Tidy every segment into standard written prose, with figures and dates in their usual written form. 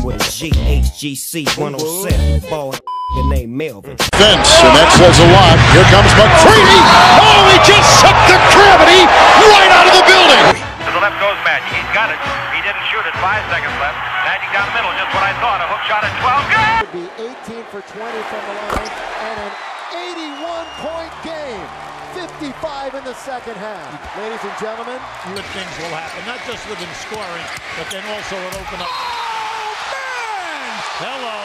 with a GHGC 107. Ball named Melvin. Vince, and that says a lot. Here comes McCready. Oh, he just sucked the gravity right out of the building. To the left goes Magic. He's got it. He didn't shoot it. 5 seconds left. Magic down the middle, just what I thought. A hook shot at 12. Good! Would be 18 for 20 from the line and an 81-point game. 55 in the second half. Ladies and gentlemen, good things will happen, not just with him scoring, but then also it open up. Oh, man! Hello.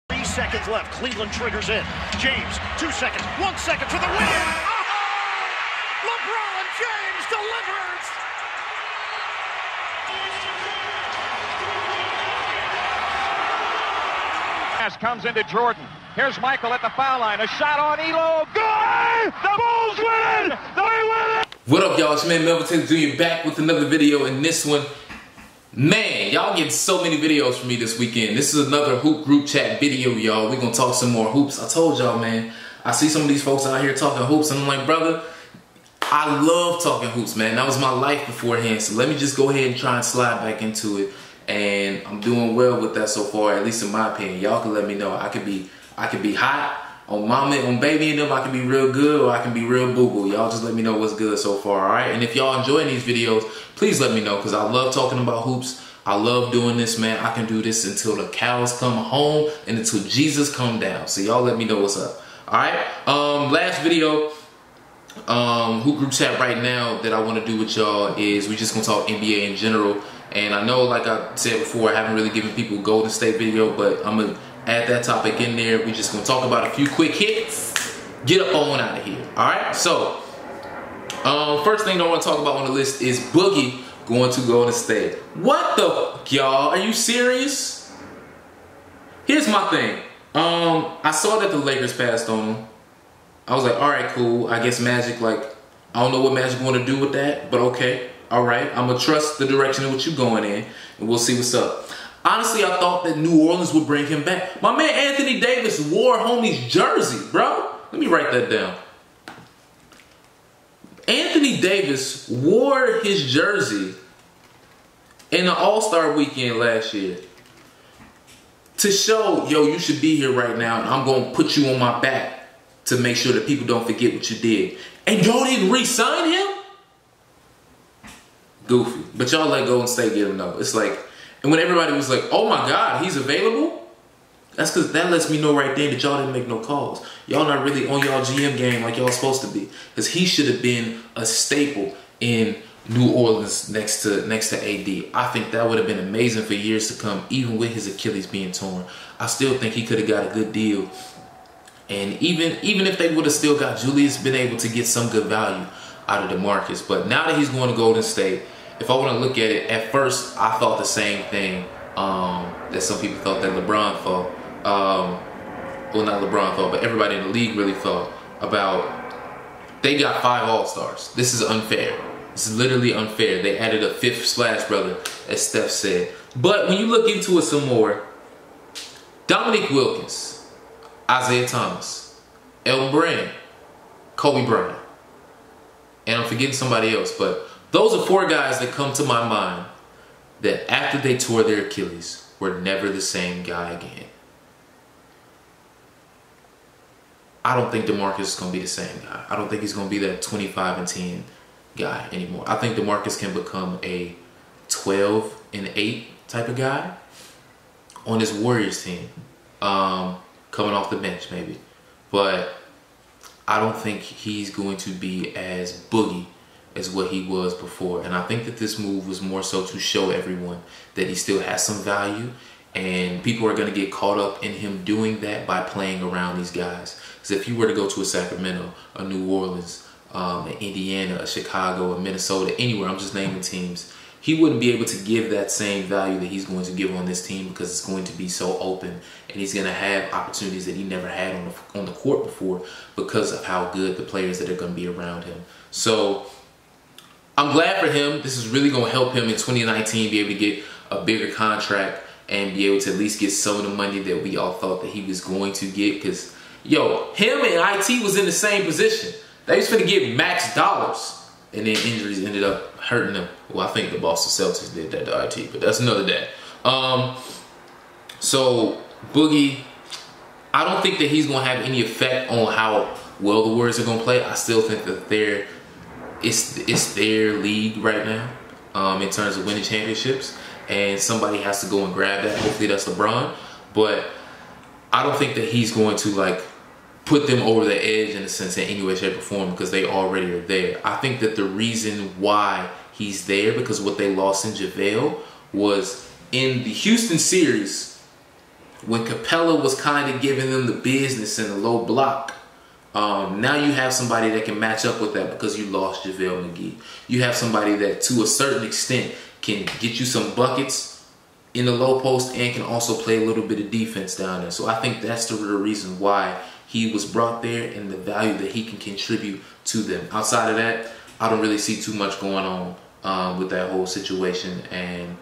3 seconds left. Cleveland triggers in. James, 2 seconds. 1 second for the win. LeBron James delivers. Pass comes into Jordan. Here's Michael at the foul line. A shot on Elo. Good! The Bulls win it! They win it! What up, y'all? It's your man Melvin Jr. back with another video. And this one, man, y'all get so many videos from me this weekend. This is another hoop group chat video, y'all. We're gonna talk some more hoops. I told y'all, man, I see some of these folks out here talking hoops, and I'm like, brother, I love talking hoops, man. That was my life beforehand. So let me just go ahead and try and slide back into it. And I'm doing well with that so far, at least in my opinion. Y'all can let me know. I could be hot on mama, on baby and them. I can be real good, or I can be real boo-boo. Y'all just let me know what's good so far, all right? And if y'all enjoying these videos, please let me know, because I love talking about hoops. I love doing this, man. I can do this until the cows come home and until Jesus come down. So y'all let me know what's up, all right? Last video, hoop group chat right now that I want to do with y'all is we just gonna talk NBA in general. And I know, like I said before, I haven't really given people Golden State video, but I'm gonna add that topic in there. We just gonna talk about a few quick hits, get up on out of here. All right, so first thing I want to talk about on the list is Boogie going to Golden State. What the fuck, y'all? Are you serious? Here's my thing. I saw that the Lakers passed on him. I was like, all right, cool. I guess Magic, like, I don't know what Magic want to do with that, but okay. All right, I'm going to trust the direction in which you're going in, and we'll see what's up. Honestly, I thought that New Orleans would bring him back. My man Anthony Davis wore homie's jersey, bro. Let me write that down. Anthony Davis wore his jersey in the All-Star weekend last year to show, yo, you should be here right now, and I'm going to put you on my back to make sure that people don't forget what you did. And y'all didn't re-sign him? Goofy. But y'all let Golden State get him though. It's like, and when everybody was like, oh my God, he's available? That's because that lets me know right there that y'all didn't make no calls. Y'all not really on y'all GM game like y'all supposed to be. Because he should have been a staple in New Orleans next to AD. I think that would have been amazing for years to come, even with his Achilles being torn. I still think he could have got a good deal. And even if they would have still got Julius, been able to get some good value out of DeMarcus. But now that he's going to Golden State, if I want to look at it, at first I thought the same thing that some people thought that LeBron thought. Well, not LeBron thought, but everybody in the league really thought about. They got 5 All-Stars. This is unfair. This is literally unfair. They added a 5th splash brother, as Steph said. But when you look into it some more, Dominique Wilkins, Isaiah Thomas, Elton Brand, Kobe Bryant, and I'm forgetting somebody else, but those are 4 guys that come to my mind that after they tore their Achilles were never the same guy again. I don't think DeMarcus is going to be the same guy. I don't think he's going to be that 25-10 guy anymore. I think DeMarcus can become a 12-8 type of guy on this Warriors team, coming off the bench maybe. But I don't think he's going to be as boogie as what he was before. And I think that this move was more so to show everyone that he still has some value, and people are going to get caught up in him doing that by playing around these guys. Because if you were to go to a Sacramento, a New Orleans, an Indiana, a Chicago, a Minnesota, anywhere, I'm just naming teams, he wouldn't be able to give that same value that he's going to give on this team, because it's going to be so open, and he's going to have opportunities that he never had on the court before because of how good the players that are going to be around him. So I'm glad for him. This is really going to help him in 2019 be able to get a bigger contract and be able to at least get some of the money that we all thought that he was going to get. Because, yo, him and IT was in the same position. They was finna get max dollars, and then injuries ended up hurting them. Well, I think the Boston Celtics did that to RT, but that's another day. So Boogie, I don't think that he's going to have any effect on how well the Warriors are going to play. I still think that it's their league right now in terms of winning championships, and somebody has to go and grab that. Hopefully that's LeBron, but I don't think that he's going to like put them over the edge in a sense in any way, shape, or form, because they already are there. I think that the reason why he's there, because what they lost in JaVale was in the Houston series when Capella was kind of giving them the business in the low block. Now you have somebody that can match up with that because you lost JaVale McGee. You have somebody that to a certain extent can get you some buckets in the low post and can also play a little bit of defense down there. So I think that's the real reason why he was brought there and the value that he can contribute to them. Outside of that, I don't really see too much going on with that whole situation. And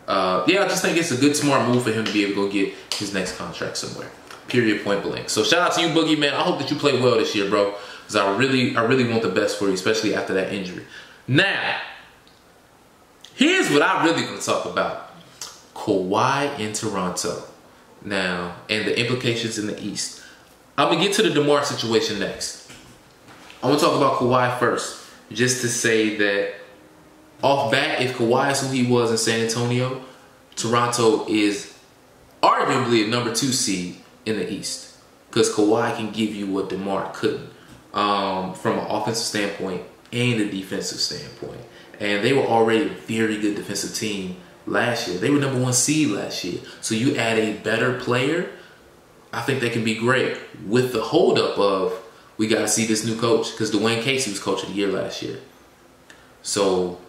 yeah, I just think it's a good, smart move for him to be able to go get his next contract somewhere. Period, point blank. So shout out to you, Boogie, man. I hope that you play well this year, bro, because I really want the best for you, especially after that injury. Now, here's what I really want to talk about. Kawhi in Toronto. Now, and the implications in the East. I'm going to get to the DeMar situation next. I want to talk about Kawhi first, just to say that off bat, if Kawhi is who he was in San Antonio, Toronto is arguably a number 2 seed in the East, because Kawhi can give you what DeMar couldn't from an offensive standpoint and a defensive standpoint. And they were already a very good defensive team last year. They were number 1 seed last year. So you add a better player, I think they can be great. With the holdup of, we got to see this new coach, because Dwayne Casey was coach of the year last year. So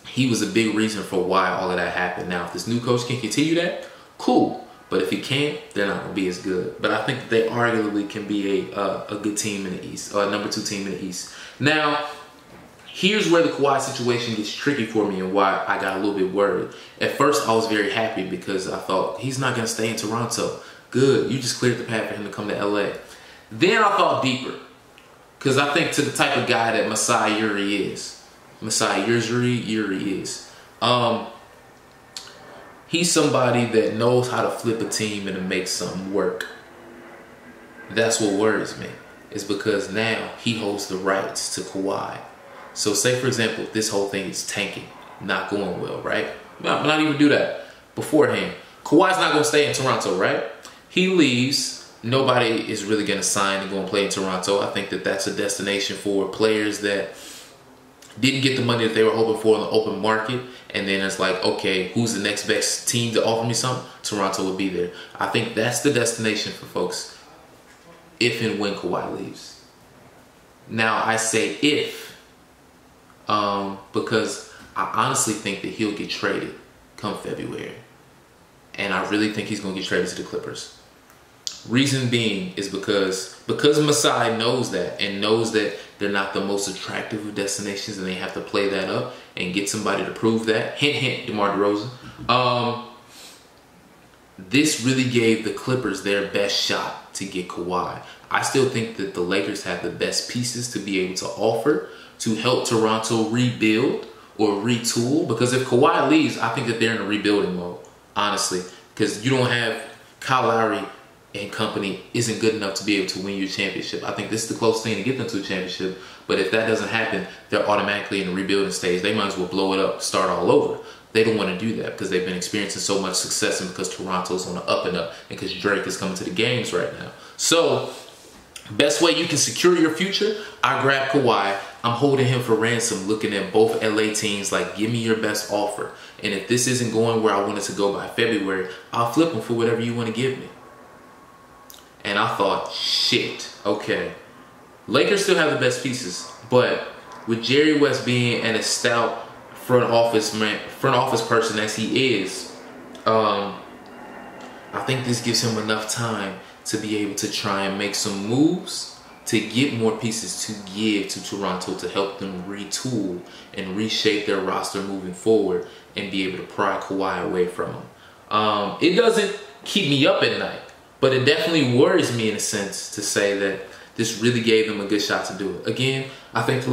he was a big reason for why all of that happened. Now, if this new coach can continue that, cool. But if he can't, they're not going to be as good. But I think that they arguably can be a good team in the East, or a number 2 team in the East. Now, here's where the Kawhi situation gets tricky for me and why I got a little bit worried. At first, I was very happy because I thought, he's not going to stay in Toronto. Good, you just cleared the path for him to come to LA. Then I thought deeper, because I think to the type of guy that Masai Ujiri is. Masai Ujiri is. He's somebody that knows how to flip a team and to make something work. That's what worries me, is because now he holds the rights to Kawhi. So say, for example, this whole thing is tanking, not going well, right? Not even do that beforehand. Kawhi's not going to stay in Toronto, right? He leaves. Nobody is really going to sign and go and play in Toronto. I think that that's a destination for players that didn't get the money that they were hoping for in the open market. And then it's like, okay, who's the next best team to offer me something? Toronto would be there. I think that's the destination for folks if and when Kawhi leaves. Now, I say if, because I honestly think that he'll get traded come February. And I really think he's going to get traded to the Clippers. Reason being is because Masai knows that and knows that they're not the most attractive of destinations, and they have to play that up and get somebody to prove that. Hint, hint, DeMar DeRozan. This really gave the Clippers their best shot to get Kawhi. I still think that the Lakers have the best pieces to be able to offer to help Toronto rebuild or retool. Because if Kawhi leaves, I think that they're in a rebuilding mode, honestly. Because you don't have Kyle Lowry and company isn't good enough to be able to win you a championship. I think this is the closest thing to get them to a championship. But if that doesn't happen, they're automatically in the rebuilding stage. They might as well blow it up, start all over. They don't want to do that because they've been experiencing so much success, and because Toronto's on the up and up, and because Drake is coming to the games right now. So, best way you can secure your future, I grab Kawhi. I'm holding him for ransom, looking at both LA teams like, give me your best offer. And if this isn't going where I want it to go by February, I'll flip him for whatever you want to give me. And I thought, shit, okay. Lakers still have the best pieces, but with Jerry West being an stout front office person as he is, I think this gives him enough time to be able to try and make some moves to get more pieces to give to Toronto to help them retool and reshape their roster moving forward and be able to pry Kawhi away from them. It doesn't keep me up at night, but it definitely worries me in a sense to say that this really gave them a good shot to do it. Again, I think the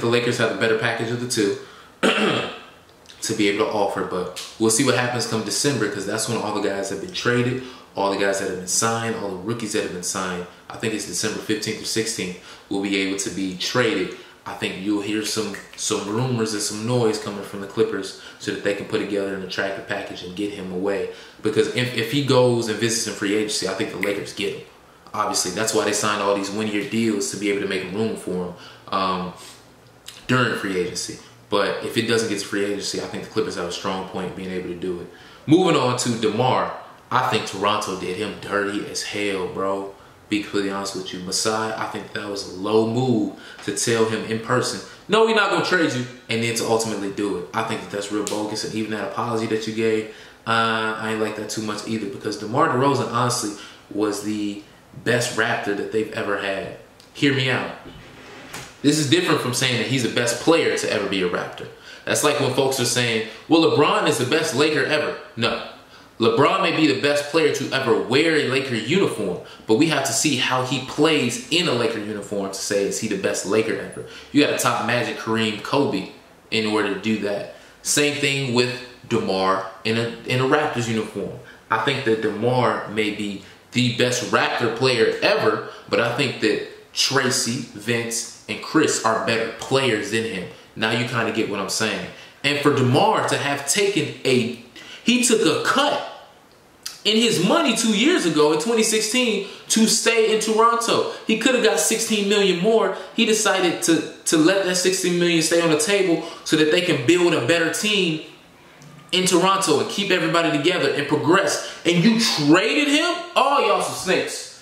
Lakers have the better package of the two. to be able to offer. But we'll see what happens come December, because that's when all the guys have been traded, all the guys that have been signed, all the rookies that have been signed. I think it's December 15th or 16th will be able to be traded. I think you'll hear some rumors and some noise coming from the Clippers so that they can put together an attractive package and get him away. Because if he goes and visits in free agency, I think the Lakers get him. Obviously, that's why they signed all these one-year deals, to be able to make room for him during free agency. But if it doesn't get to free agency, I think the Clippers have a strong point being able to do it. Moving on to DeMar, I think Toronto did him dirty as hell, bro. Be completely honest with you. Masai, I think that was a low move to tell him in person, no, we're not going to trade you, and then to ultimately do it. I think that that's real bogus, and even that apology that you gave, I ain't like that too much either, because DeMar DeRozan, honestly, was the best Raptor that they've ever had. Hear me out. This is different from saying that he's the best player to ever be a Raptor. That's like when folks are saying, well, LeBron is the best Laker ever. No. LeBron may be the best player to ever wear a Laker uniform, but we have to see how he plays in a Laker uniform to say, is he the best Laker ever? You got to top Magic, Kareem, Kobe in order to do that. Same thing with DeMar in a Raptors uniform. I think that DeMar may be the best Raptor player ever, but I think that Tracy, Vince, and Chris are better players than him. Now you kind of get what I'm saying. And for DeMar to have taken he took a cut in his money 2 years ago in 2016 to stay in Toronto. He could have got $16 million more. He decided to let that $16 million stay on the table so that they can build a better team in Toronto and keep everybody together and progress. And you traded him? Oh, y'all some snakes.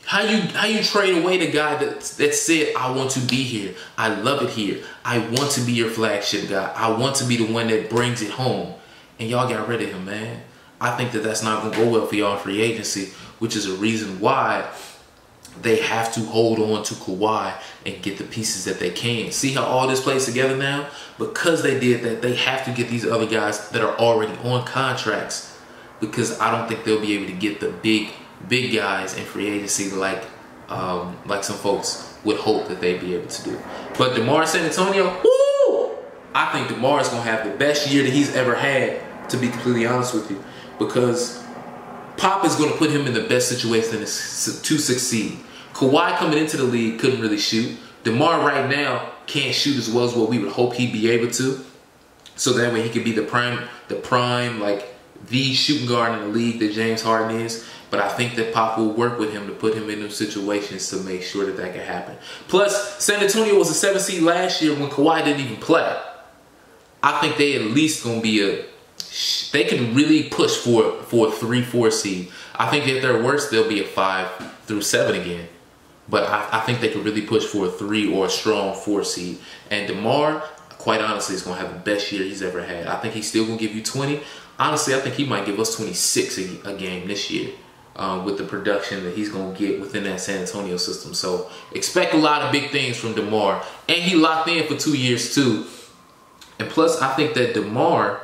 How you trade away the guy that said, I want to be here. I love it here. I want to be your flagship guy. I want to be the one that brings it home. And y'all got rid of him, man. I think that that's not going to go well for y'all in free agency, which is a reason why they have to hold on to Kawhi and get the pieces that they can. See how all this plays together now? Because they did that, they have to get these other guys that are already on contracts, because I don't think they'll be able to get the big guys in free agency like some folks would hope that they'd be able to do. But DeMar in San Antonio, woo! I think DeMar is going to have the best year that he's ever had, to be completely honest with you, because Pop is going to put him in the best situation to succeed. Kawhi coming into the league couldn't really shoot. DeMar right now can't shoot as well as what we would hope he'd be able to. So that way he could be the prime, like the shooting guard in the league that James Harden is. But I think that Pop will work with him to put him in those situations to make sure that can happen. Plus, San Antonio was a 7th seed last year when Kawhi didn't even play. I think they at least going to be they can really push for a 3-4 seed. I think at their worst, they'll be a 5 through 7 again. But I think they can really push for a 3 or a strong 4 seed. And DeMar, quite honestly, is going to have the best year he's ever had. I think he's still going to give you 20. Honestly, I think he might give us 26 a game this year with the production that he's going to get within that San Antonio system. So expect a lot of big things from DeMar. And he locked in for 2 years too. And plus, I think that DeMar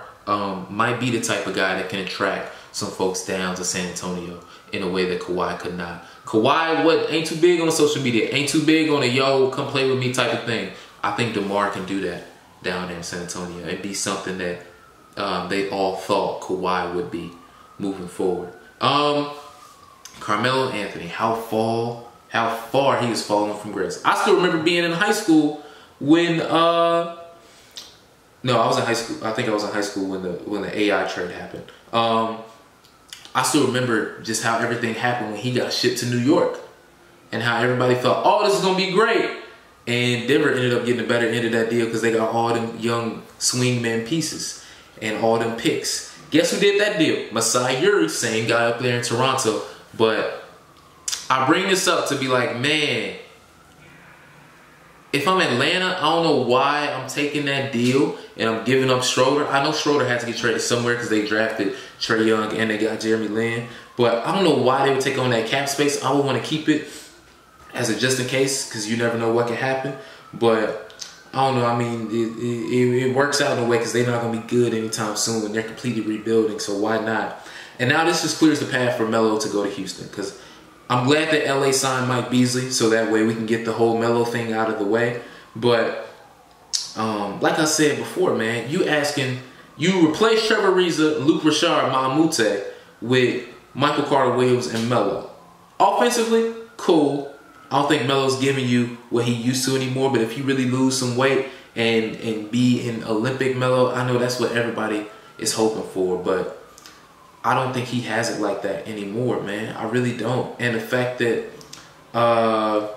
might be the type of guy that can attract some folks down to San Antonio in a way that Kawhi could not. Kawhi ain't too big on social media, ain't too big on a yo, come play with me type of thing. I think DeMar can do that down there in San Antonio and be something that they all thought Kawhi would be moving forward. Carmelo Anthony, how far he has fallen from grace. I still remember being in high school when no, I was in high school. I think I was in high school when the AI trade happened. I still remember just how everything happened when he got shipped to New York, and how everybody thought, "Oh, this is gonna be great," and Denver ended up getting the better end of that deal because they got all them young swingman pieces and all them picks. Guess who did that deal? Masai Ujiri, same guy up there in Toronto. But I bring this up to be like, man, if I'm Atlanta, I don't know why I'm taking that deal and I'm giving up Schroeder. I know Schroeder had to get traded somewhere because they drafted Trae Young and they got Jeremy Lin. But I don't know why they would take on that cap space. I would want to keep it as a just in case because you never know what can happen. But I don't know. I mean, it works out in a way because they're not going to be good anytime soon when they're completely rebuilding. So why not? And now this just clears the path for Melo to go to Houston because I'm glad that LA signed Mike Beasley so that way we can get the whole Melo thing out of the way. But like I said before, man, you replace Trevor Ariza, Luke Richard, Mamute with Michael Carter Williams and Melo. Offensively, cool. I don't think Melo's giving you what he used to anymore, but if he really lose some weight and be an Olympic Melo, I know that's what everybody is hoping for, but I don't think he has it like that anymore, man. I really don't. And the fact that I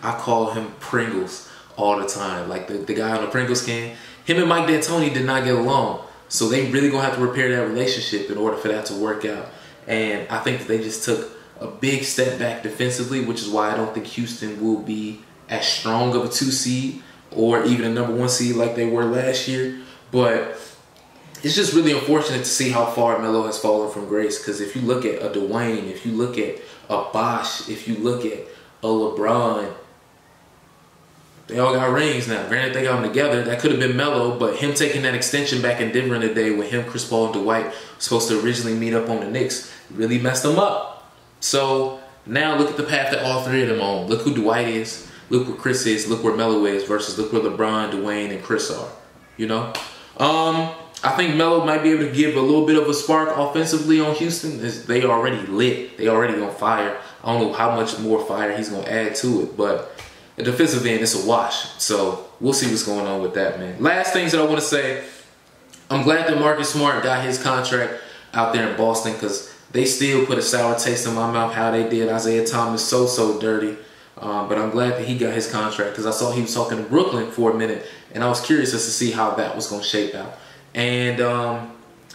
call him Pringles all the time, like the guy on the Pringles can. Him and Mike D'Antoni did not get along, so they really gonna have to repair that relationship in order for that to work out. And I think that they just took a big step back defensively, which is why I don't think Houston will be as strong of a 2 seed or even a number 1 seed like they were last year. But it's just really unfortunate to see how far Melo has fallen from grace. Because if you look at a Dwayne, if you look at a Bosh, if you look at a LeBron, they all got rings now. Granted, they got them together. That could have been Melo, but him taking that extension back in Denver in the day with him, Chris Paul, and Dwight supposed to originally meet up on the Knicks really messed them up. So now look at the path that all three of them on. Look who Dwight is. Look where Chris is. Look where Melo is versus look where LeBron, Dwayne, and Chris are. You know? I think Melo might be able to give a little bit of a spark offensively on Houston. They already lit. They already on fire. I don't know how much more fire he's going to add to it, but the defensive end, it's a wash. So we'll see what's going on with that, man. Last things that I want to say, I'm glad that Marcus Smart got his contract out there in Boston because they still put a sour taste in my mouth how they did Isaiah Thomas so dirty. But I'm glad that he got his contract because I saw he was talking to Brooklyn for a minute, and I was curious as to see how that was going to shape out. And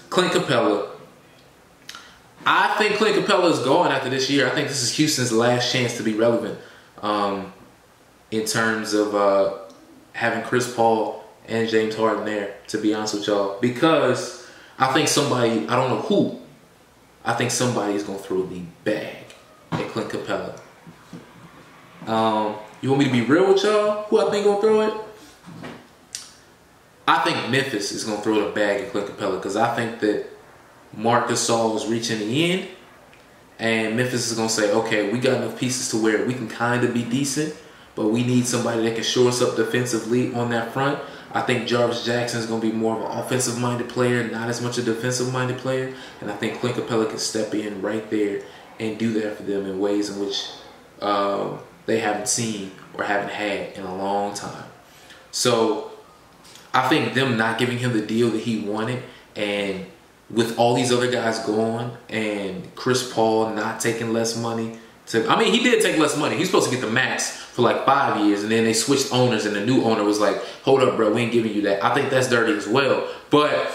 Clint Capella. I think Clint Capella is going after this year. I think this is Houston's last chance to be relevant in terms of having Chris Paul and James Harden there, to be honest with y'all. Because I think somebody, I don't know who, I think somebody is going to throw the bag at Clint Capella. You want me to be real with y'all? Who I think going to throw it? I think Memphis is going to throw the bag at Clint Capella because I think that Marc Gasol is reaching the end and Memphis is going to say, okay, we got enough pieces to where we can kind of be decent, but we need somebody that can shore us up defensively on that front. I think Jarvis Jackson is going to be more of an offensive-minded player, not as much a defensive-minded player, and I think Clint Capella can step in right there and do that for them in ways in which they haven't seen or haven't had in a long time. So I think them not giving him the deal that he wanted, and with all these other guys gone, and Chris Paul not taking less money. I mean, he did take less money. He was supposed to get the max for like 5 years, and then they switched owners, and the new owner was like, hold up, bro, we ain't giving you that. I think that's dirty as well. But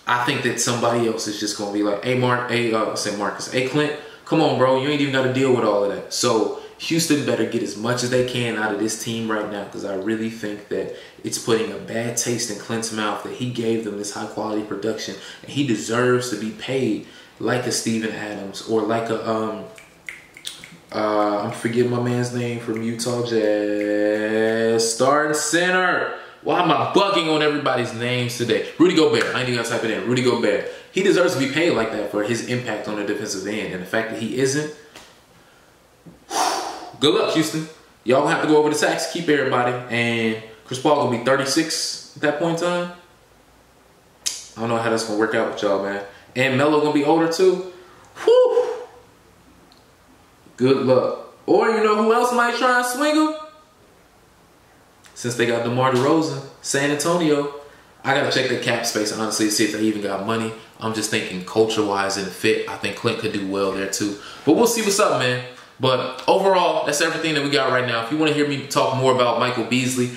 I think that somebody else is just going to be like, hey, Marcus, hey, Clint, come on, bro, you ain't even got to deal with all of that. So Houston better get as much as they can out of this team right now because I really think that it's putting a bad taste in Clint's mouth that he gave them this high-quality production, and he deserves to be paid like a Steven Adams or like a I'm forgetting my man's name from Utah Jazz, starting center. Why am I bugging on everybody's names today? Rudy Gobert. I ain't even gonna type it in. Rudy Gobert. He deserves to be paid like that for his impact on the defensive end, and the fact that he isn't. Good luck, Houston. Y'all have to go over the sacks, keep everybody, and Chris Paul gonna be 36 at that point in time. I don't know how that's gonna work out with y'all, man. And Melo gonna be older too. Whew. Good luck. Or you know who else might try and swing him? Since they got DeMar DeRozan, San Antonio. I gotta check the cap space honestly to see if they even got money. I'm just thinking culture-wise and fit. I think Clint could do well there too. But we'll see what's up, man. But overall, that's everything that we got right now. If you want to hear me talk more about Michael Beasley,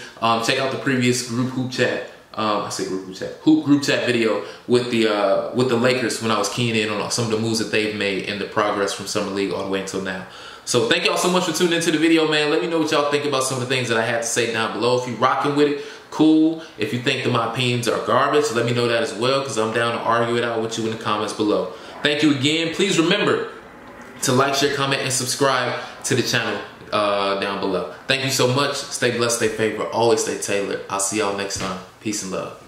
check out the previous group hoop chat. Hoop group chat video with the Lakers when I was keying in on some of the moves that they've made and the progress from Summer League all the way until now. So thank y'all so much for tuning into the video, man. Let me know what y'all think about some of the things that I had to say down below. If you're rocking with it, cool. If you think that my opinions are garbage, let me know that as well because I'm down to argue it out with you in the comments below. Thank you again. Please remember to like, share, comment, and subscribe to the channel down below. Thank you so much. Stay blessed, stay favored, always stay tailored. I'll see y'all next time. Peace and love.